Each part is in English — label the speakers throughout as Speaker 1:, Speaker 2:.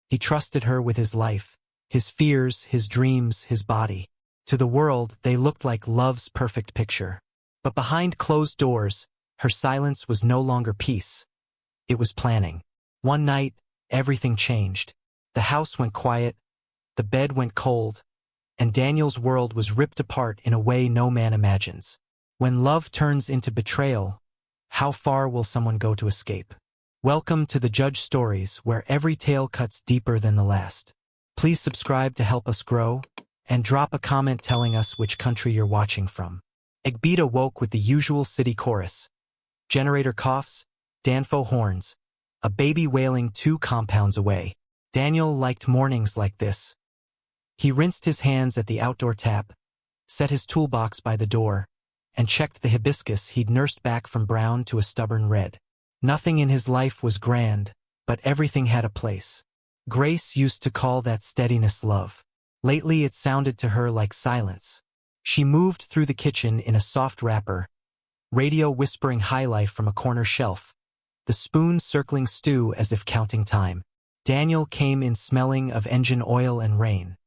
Speaker 1: He trusted her with his life, his fears, his dreams, his body. To the world, they looked like love's perfect picture. But behind closed doors, her silence was no longer peace. It was planning. One night, everything changed. The house went quiet, the bed went cold, and Daniel's world was ripped apart in a way no man imagines. When love turns into betrayal, how far will someone go to escape? Welcome to the Judge Stories, where every tale cuts deeper than the last. Please subscribe to help us grow, and drop a comment telling us which country you're watching from. Egbeda woke with the usual city chorus. Generator coughs, Danfo horns, a baby wailing 2 compounds away. Daniel liked mornings like this. He rinsed his hands at the outdoor tap, set his toolbox by the door, and checked the hibiscus he'd nursed back from brown to a stubborn red. Nothing in his life was grand, but everything had a place. Grace used to call that steadiness love. Lately it sounded to her like silence. She moved through the kitchen in a soft wrapper, radio whispering high life from a corner shelf, the spoon circling stew as if counting time. Daniel came in smelling of engine oil and rain.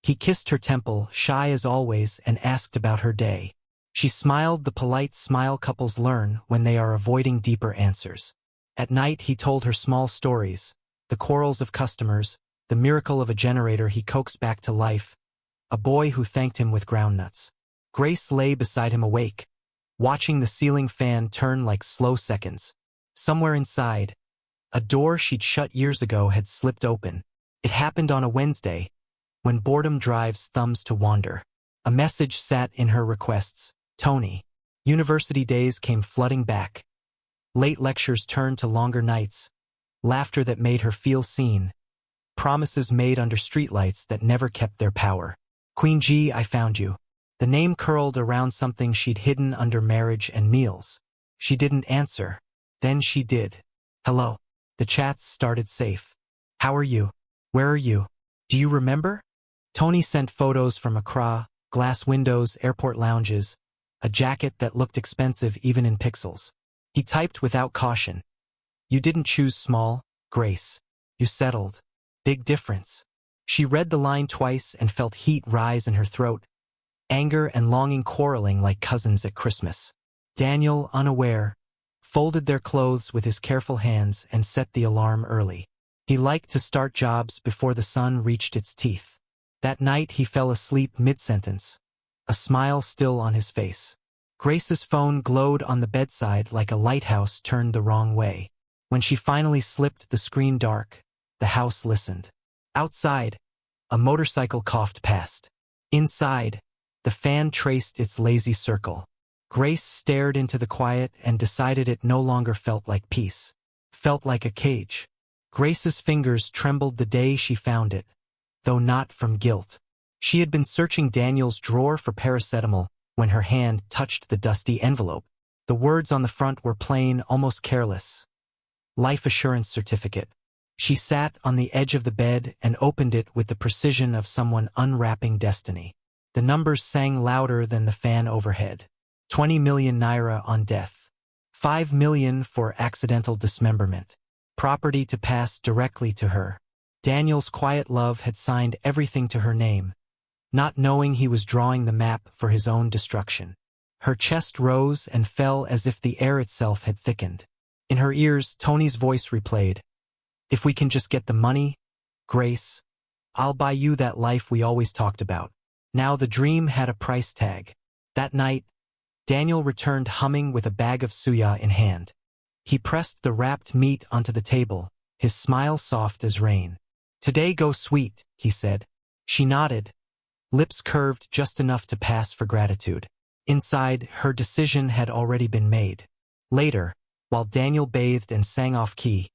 Speaker 1: He kissed her temple, shy as always, and asked about her day. She smiled the polite smile couples learn when they are avoiding deeper answers. At night he told her small stories, the quarrels of customers, the miracle of a generator he coaxed back to life, a boy who thanked him with groundnuts. Grace lay beside him awake, watching the ceiling fan turn like slow seconds. Somewhere inside, a door she'd shut years ago had slipped open. It happened on a Wednesday, when boredom drives thumbs to wander. A message sat in her requests. Tony. University days came flooding back. Late lectures turned to longer nights. Laughter that made her feel seen. Promises made under streetlights that never kept their power. Queen G, I found you. The name curled around something she'd hidden under marriage and meals. She didn't answer. Then she did. Hello. The chats started safe. How are you? Where are you? Do you remember? Tony sent photos from Accra, glass windows, airport lounges, a jacket that looked expensive even in pixels. He typed without caution. You didn't choose small, Grace. You settled. Big difference. She read the line twice and felt heat rise in her throat, anger and longing quarreling like cousins at Christmas. Daniel, unaware, folded their clothes with his careful hands and set the alarm early. He liked to start jobs before the sun reached its teeth. That night he fell asleep mid-sentence, a smile still on his face. Grace's phone glowed on the bedside like a lighthouse turned the wrong way. When she finally slipped the screen dark, the house listened. Outside, a motorcycle coughed past. Inside, the fan traced its lazy circle. Grace stared into the quiet and decided it no longer felt like peace. Felt like a cage. Grace's fingers trembled the day she found it, though not from guilt. She had been searching Daniel's drawer for paracetamol when her hand touched the dusty envelope. The words on the front were plain, almost careless. Life Assurance Certificate. She sat on the edge of the bed and opened it with the precision of someone unwrapping destiny. The numbers sang louder than the fan overhead. 20 million naira on death. 5 million for accidental dismemberment. Property to pass directly to her. Daniel's quiet love had signed everything to her name, not knowing he was drawing the map for his own destruction. Her chest rose and fell as if the air itself had thickened. In her ears, Tony's voice replayed. If we can just get the money, Grace, I'll buy you that life we always talked about. Now the dream had a price tag. That night, Daniel returned humming with a bag of suya in hand. He pressed the wrapped meat onto the table, his smile soft as rain. Today go sweet, he said. She nodded, lips curved just enough to pass for gratitude. Inside, her decision had already been made. Later, while Daniel bathed and sang off-key,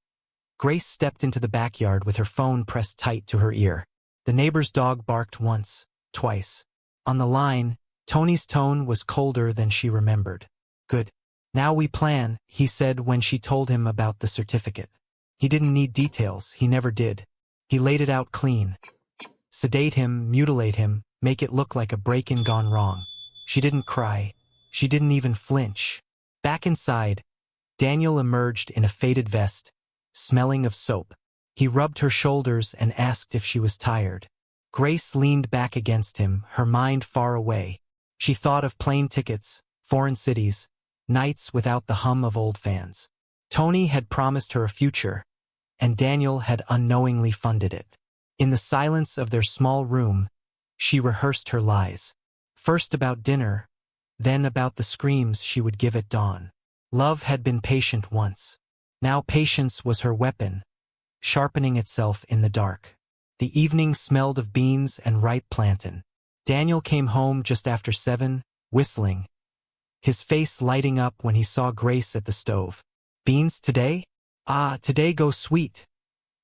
Speaker 1: Grace stepped into the backyard with her phone pressed tight to her ear. The neighbor's dog barked once, twice. On the line, Tony's tone was colder than she remembered. Good. Now we plan, he said when she told him about the certificate. He didn't need details, he never did. He laid it out clean. Sedate him, mutilate him, make it look like a break-in gone wrong. She didn't cry. She didn't even flinch. Back inside, Daniel emerged in a faded vest, smelling of soap. He rubbed her shoulders and asked if she was tired. Grace leaned back against him, her mind far away. She thought of plane tickets, foreign cities, nights without the hum of old fans. Tony had promised her a future, and Daniel had unknowingly funded it. In the silence of their small room, she rehearsed her lies. First about dinner, then about the screams she would give at dawn. Love had been patient once. Now patience was her weapon, sharpening itself in the dark. The evening smelled of beans and ripe plantain. Daniel came home just after 7, whistling, his face lighting up when he saw Grace at the stove. "Beans today? Ah, today go sweet,"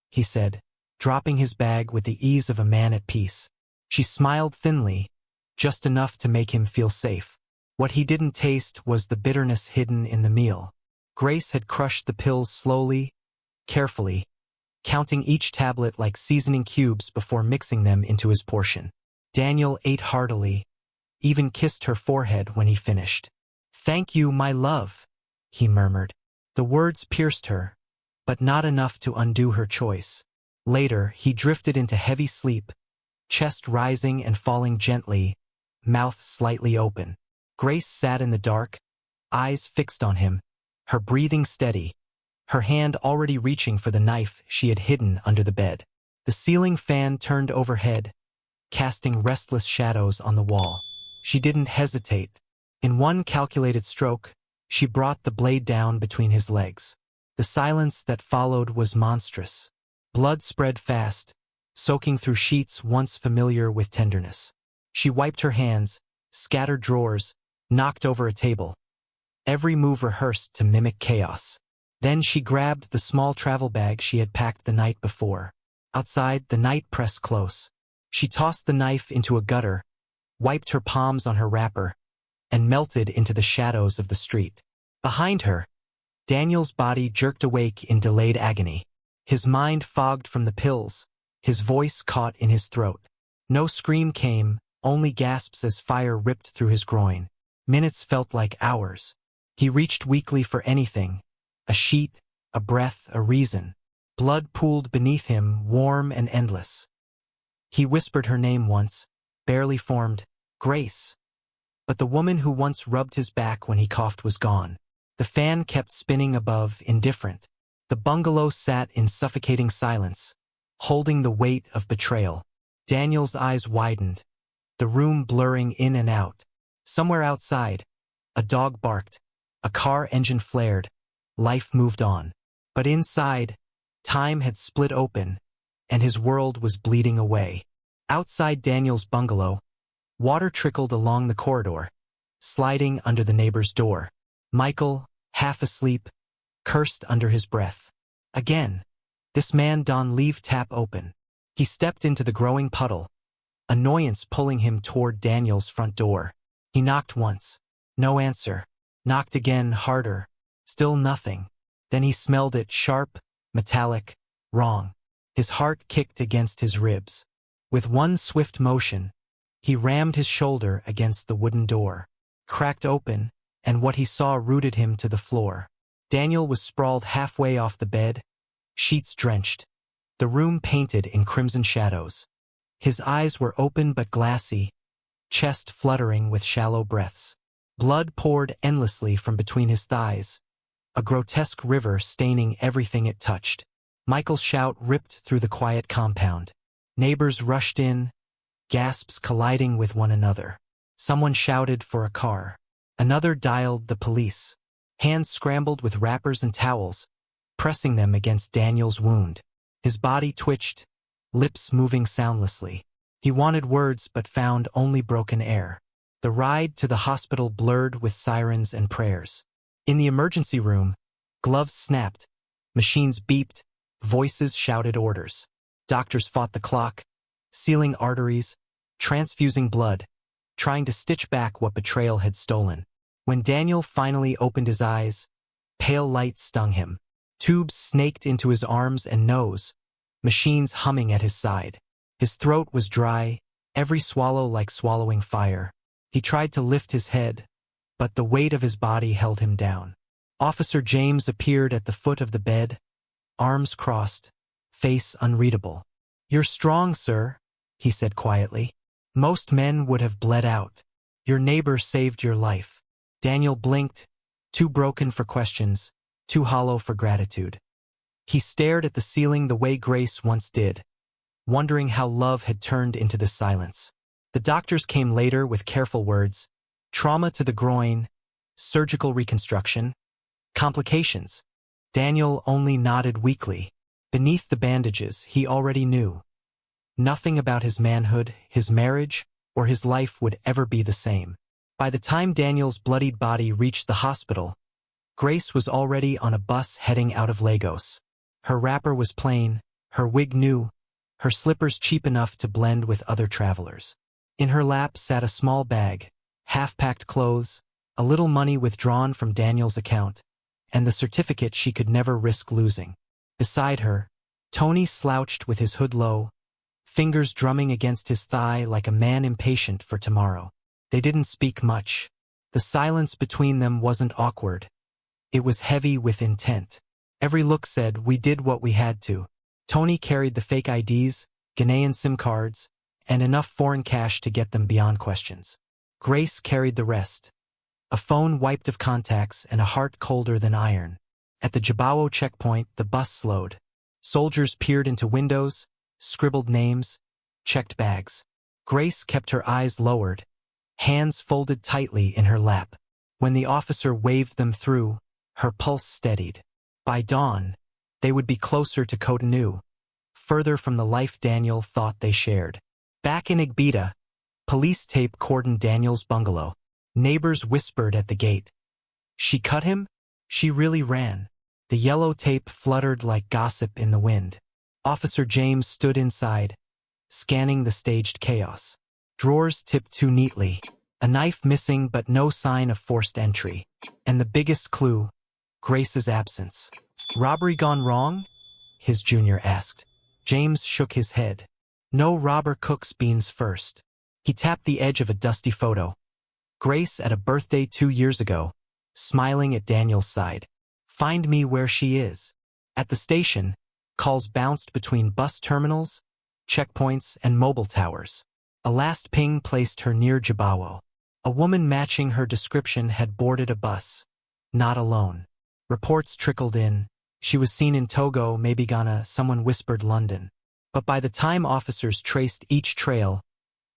Speaker 1: he said, dropping his bag with the ease of a man at peace. She smiled thinly, just enough to make him feel safe. What he didn't taste was the bitterness hidden in the meal. Grace had crushed the pills slowly, carefully, counting each tablet like seasoning cubes before mixing them into his portion. Daniel ate heartily, even kissed her forehead when he finished. "Thank you, my love," he murmured. The words pierced her, but not enough to undo her choice. Later, he drifted into heavy sleep, chest rising and falling gently, mouth slightly open. Grace sat in the dark, eyes fixed on him, her breathing steady, her hand already reaching for the knife she had hidden under the bed. The ceiling fan turned overhead, casting restless shadows on the wall. She didn't hesitate. In one calculated stroke, she brought the blade down between his legs. The silence that followed was monstrous. Blood spread fast, soaking through sheets once familiar with tenderness. She wiped her hands, scattered drawers, knocked over a table. Every move rehearsed to mimic chaos. Then she grabbed the small travel bag she had packed the night before. Outside, the night pressed close. She tossed the knife into a gutter, wiped her palms on her wrapper, and melted into the shadows of the street. Behind her, Daniel's body jerked awake in delayed agony. His mind fogged from the pills, his voice caught in his throat. No scream came, only gasps as fire ripped through his groin. Minutes felt like hours. He reached weakly for anything, a sheet, a breath, a reason. Blood pooled beneath him, warm and endless. He whispered her name once, barely formed, Grace. But the woman who once rubbed his back when he coughed was gone. The fan kept spinning above, indifferent. The bungalow sat in suffocating silence, holding the weight of betrayal. Daniel's eyes widened, the room blurring in and out. Somewhere outside, a dog barked, a car engine flared, life moved on. But inside, time had split open, and his world was bleeding away. Outside Daniel's bungalow, water trickled along the corridor, sliding under the neighbor's door. Michael, half asleep, cursed under his breath. Again, this man done leave tap open. He stepped into the growing puddle, annoyance pulling him toward Daniel's front door. He knocked once. No answer. Knocked again, harder. Still nothing. Then he smelled it, sharp, metallic, wrong. His heart kicked against his ribs. With one swift motion, he rammed his shoulder against the wooden door. Cracked open, and what he saw rooted him to the floor. Daniel was sprawled halfway off the bed, sheets drenched, the room painted in crimson shadows. His eyes were open but glassy, chest fluttering with shallow breaths. Blood poured endlessly from between his thighs, a grotesque river staining everything it touched. Michael's shout ripped through the quiet compound. Neighbors rushed in, gasps colliding with one another. Someone shouted for a car. Another dialed the police. Hands scrambled with wrappers and towels, pressing them against Daniel's wound. His body twitched, lips moving soundlessly. He wanted words but found only broken air. The ride to the hospital blurred with sirens and prayers. In the emergency room, gloves snapped, machines beeped, voices shouted orders. Doctors fought the clock, sealing arteries, transfusing blood, trying to stitch back what betrayal had stolen. When Daniel finally opened his eyes, pale light stung him. Tubes snaked into his arms and nose, machines humming at his side. His throat was dry, every swallow like swallowing fire. He tried to lift his head, but the weight of his body held him down. Officer James appeared at the foot of the bed, arms crossed, face unreadable. "You're strong, sir," he said quietly. "Most men would have bled out. Your neighbor saved your life." Daniel blinked, too broken for questions, too hollow for gratitude. He stared at the ceiling the way Grace once did, wondering how love had turned into this silence. The doctors came later with careful words: trauma to the groin, surgical reconstruction, complications. Daniel only nodded weakly. Beneath the bandages, he already knew. Nothing about his manhood, his marriage, or his life would ever be the same. By the time Daniel's bloodied body reached the hospital, Grace was already on a bus heading out of Lagos. Her wrapper was plain, her wig new, her slippers cheap enough to blend with other travelers. In her lap sat a small bag, half-packed clothes, a little money withdrawn from Daniel's account, and the certificate she could never risk losing. Beside her, Tony slouched with his hood low, fingers drumming against his thigh like a man impatient for tomorrow. They didn't speak much. The silence between them wasn't awkward. It was heavy with intent. Every look said, "We did what we had to." Tony carried the fake IDs, Ghanaian SIM cards, and enough foreign cash to get them beyond questions. Grace carried the rest. A phone wiped of contacts and a heart colder than iron. At the Jibawo checkpoint, the bus slowed. Soldiers peered into windows, scribbled names, checked bags. Grace kept her eyes lowered, hands folded tightly in her lap. When the officer waved them through, her pulse steadied. By dawn, they would be closer to Cotonou, further from the life Daniel thought they shared. Back in Igbita, police tape cordoned Daniel's bungalow. Neighbors whispered at the gate. She cut him? She really ran. The yellow tape fluttered like gossip in the wind. Officer James stood inside, scanning the staged chaos. Drawers tipped too neatly, a knife missing but no sign of forced entry. And the biggest clue, Grace's absence. "Robbery gone wrong?" his junior asked. James shook his head. "No robber cooks beans first." He tapped the edge of a dusty photo. Grace at a birthday 2 years ago, smiling at Daniel's side. "Find me where she is." At the station, calls bounced between bus terminals, checkpoints, and mobile towers. A last ping placed her near Jibawo. A woman matching her description had boarded a bus. Not alone. Reports trickled in. She was seen in Togo, maybe Ghana, someone whispered London. But by the time officers traced each trail,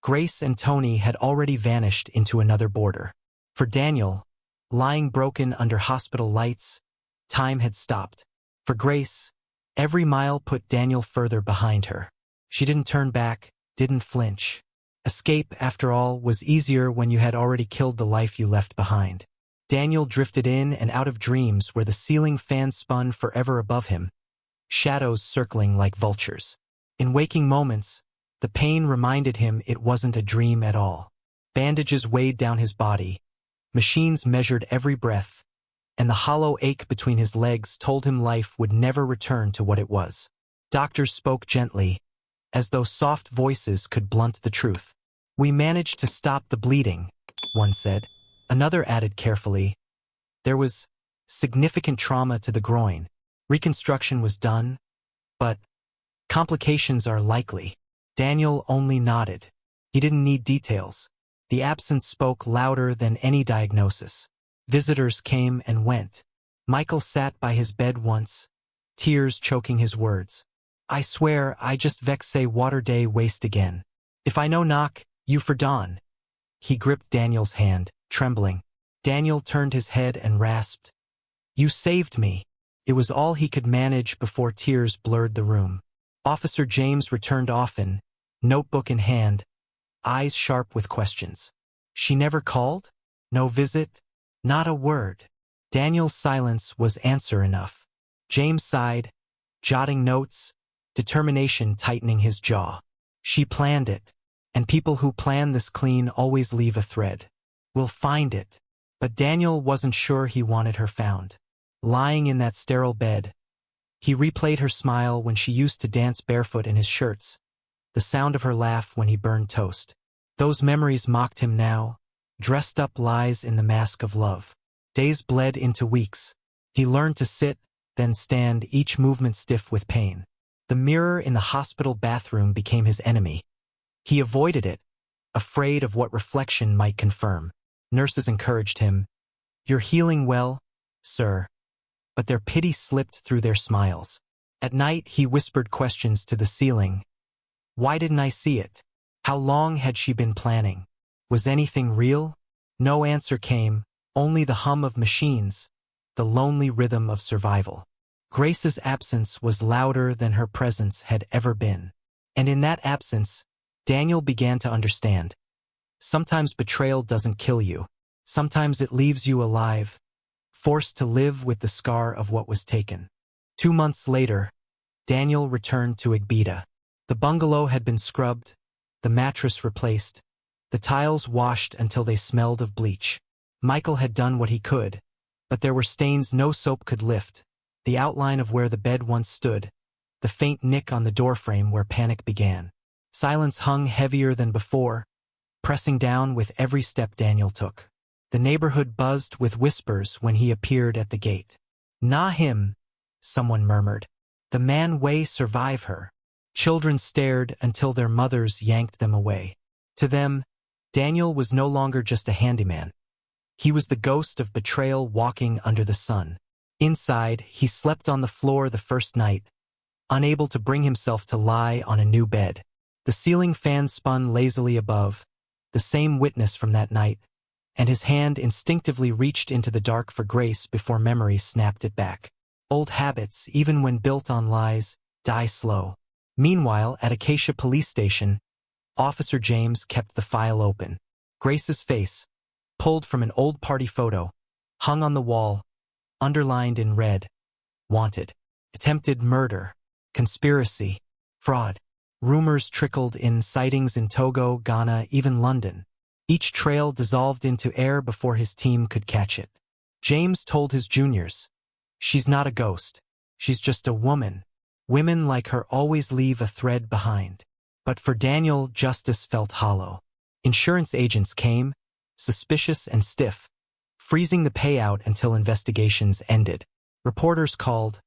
Speaker 1: Grace and Tony had already vanished into another border. For Daniel, lying broken under hospital lights, time had stopped. For Grace, every mile put Daniel further behind her. She didn't turn back, didn't flinch. Escape, after all, was easier when you had already killed the life you left behind. Daniel drifted in and out of dreams where the ceiling fan spun forever above him, shadows circling like vultures. In waking moments, the pain reminded him it wasn't a dream at all. Bandages weighed down his body, machines measured every breath, and the hollow ache between his legs told him life would never return to what it was. Doctors spoke gently, as though soft voices could blunt the truth. "We managed to stop the bleeding," one said. Another added carefully, "There was significant trauma to the groin. Reconstruction was done, but complications are likely." Daniel only nodded. He didn't need details. The absence spoke louder than any diagnosis. Visitors came and went. Michael sat by his bed once, tears choking his words. "I swear I just vex say water day waste again. If I no knock, you for dawn." He gripped Daniel's hand, trembling. Daniel turned his head and rasped, "You saved me." It was all he could manage before tears blurred the room. Officer James returned often, notebook in hand, eyes sharp with questions. "She never called? No visit? Not a word." Daniel's silence was answer enough. James sighed, jotting notes, determination tightening his jaw. "She planned it, and people who plan this clean always leave a thread. We'll find it." But Daniel wasn't sure he wanted her found. Lying in that sterile bed, he replayed her smile when she used to dance barefoot in his shirts, the sound of her laugh when he burned toast. Those memories mocked him now, dressed up lies in the mask of love. Days bled into weeks. He learned to sit, then stand, each movement stiff with pain. The mirror in the hospital bathroom became his enemy. He avoided it, afraid of what reflection might confirm. Nurses encouraged him. "You're healing well, sir." But their pity slipped through their smiles. At night he whispered questions to the ceiling. Why didn't I see it? How long had she been planning? Was anything real? No answer came, only the hum of machines, the lonely rhythm of survival. Grace's absence was louder than her presence had ever been. And in that absence, Daniel began to understand. Sometimes betrayal doesn't kill you. Sometimes it leaves you alive, forced to live with the scar of what was taken. 2 months later, Daniel returned to Igbita. The bungalow had been scrubbed, the mattress replaced, the tiles washed until they smelled of bleach. Michael had done what he could, but there were stains no soap could lift, the outline of where the bed once stood, the faint nick on the doorframe where panic began. Silence hung heavier than before, pressing down with every step Daniel took. The neighborhood buzzed with whispers when he appeared at the gate. "Nah him," someone murmured. "The man way survive her." Children stared until their mothers yanked them away. To them, Daniel was no longer just a handyman. He was the ghost of betrayal walking under the sun. Inside, he slept on the floor the first night, unable to bring himself to lie on a new bed. The ceiling fan spun lazily above, the same witness from that night, and his hand instinctively reached into the dark for grace before memory snapped it back. Old habits, even when built on lies, die slow. Meanwhile, at Acacia Police Station, Officer James kept the file open. Grace's face, pulled from an old party photo, hung on the wall, underlined in red. Wanted. Attempted murder. Conspiracy. Fraud. Rumors trickled in, sightings in Togo, Ghana, even London. Each trail dissolved into air before his team could catch it. James told his juniors, "She's not a ghost. She's just a woman. Women like her always leave a thread behind." But for Daniel, justice felt hollow. Insurance agents came, suspicious and stiff, freezing the payout until investigations ended. Reporters called,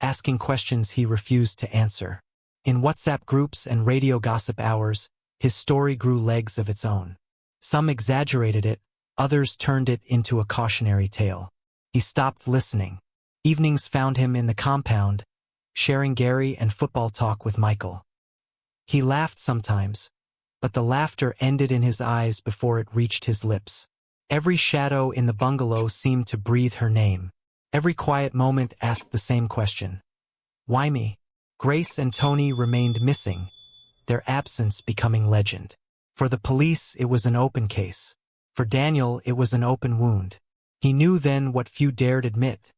Speaker 1: asking questions he refused to answer. In WhatsApp groups and radio gossip hours, his story grew legs of its own. Some exaggerated it, others turned it into a cautionary tale. He stopped listening. Evenings found him in the compound, sharing Gary and football talk with Michael. He laughed sometimes, but the laughter ended in his eyes before it reached his lips. Every shadow in the bungalow seemed to breathe her name. Every quiet moment asked the same question. Why me? Grace and Tony remained missing, their absence becoming legend. For the police, it was an open case. For Daniel, it was an open wound. He knew then what few dared admit.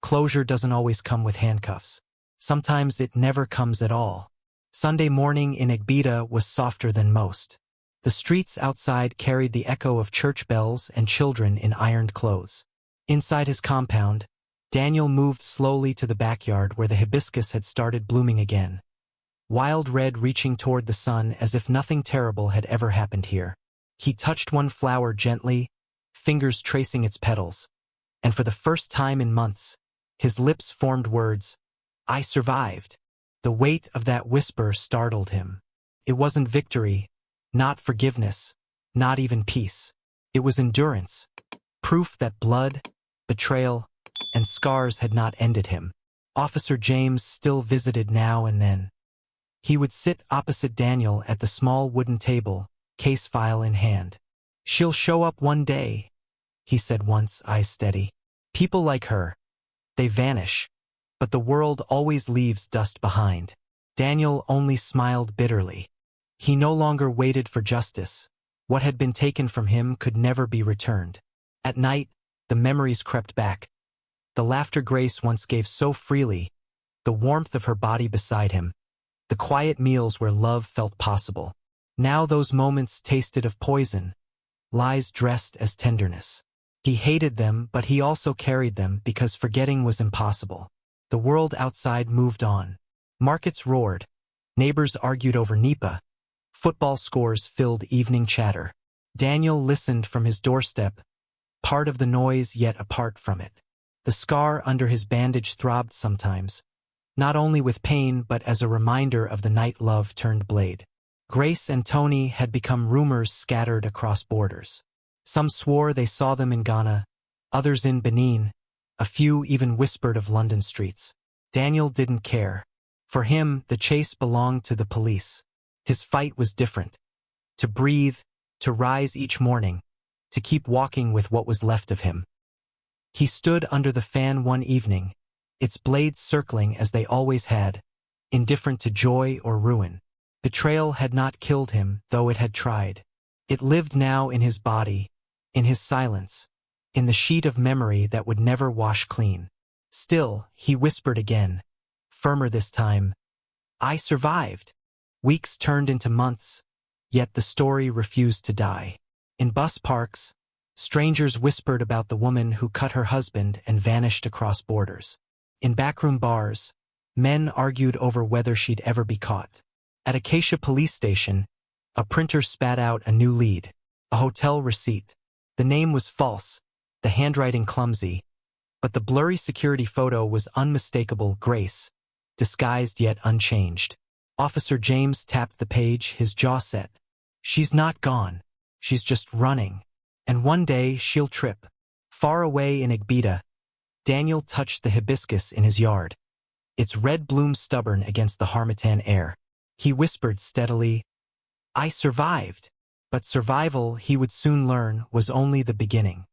Speaker 1: Closure doesn't always come with handcuffs. Sometimes it never comes at all. Sunday morning in Igbita was softer than most. The streets outside carried the echo of church bells and children in ironed clothes. Inside his compound, Daniel moved slowly to the backyard where the hibiscus had started blooming again. Wild red reaching toward the sun as if nothing terrible had ever happened here. He touched one flower gently, fingers tracing its petals, and for the first time in months, his lips formed words, "I survived." The weight of that whisper startled him. It wasn't victory, not forgiveness, not even peace. It was endurance, proof that blood, betrayal, and scars had not ended him. Officer James still visited now and then. He would sit opposite Daniel at the small wooden table, case file in hand. "She'll show up one day," he said once, eyes steady. "People like her, they vanish, but the world always leaves dust behind." Daniel only smiled bitterly. He no longer waited for justice. What had been taken from him could never be returned. At night, the memories crept back. The laughter Grace once gave so freely, the warmth of her body beside him, the quiet meals where love felt possible. Now those moments tasted of poison, lies dressed as tenderness. He hated them, but he also carried them because forgetting was impossible. The world outside moved on. Markets roared. Neighbors argued over Nipa. Football scores filled evening chatter. Daniel listened from his doorstep, part of the noise yet apart from it. The scar under his bandage throbbed sometimes, not only with pain but as a reminder of the night love turned blade. Grace and Tony had become rumors scattered across borders. Some swore they saw them in Ghana, others in Benin, a few even whispered of London streets. Daniel didn't care. For him, the chase belonged to the police. His fight was different. To breathe, to rise each morning, to keep walking with what was left of him. He stood under the fan one evening, its blades circling as they always had, indifferent to joy or ruin. Betrayal had not killed him, though it had tried. It lived now in his body, in his silence, in the sheet of memory that would never wash clean. Still, he whispered again, firmer this time, "I survived." Weeks turned into months, yet the story refused to die. In bus parks, strangers whispered about the woman who cut her husband and vanished across borders. In backroom bars, men argued over whether she'd ever be caught. At Acacia police station, a printer spat out a new lead, a hotel receipt. The name was false, the handwriting clumsy, but the blurry security photo was unmistakable. Grace, disguised yet unchanged. Officer James tapped the page, his jaw set. "She's not gone. She's just running. And one day she'll trip." Far away in Igbita, Daniel touched the hibiscus in his yard, its red bloom stubborn against the harmattan air. He whispered steadily, "I survived." But survival, he would soon learn, was only the beginning.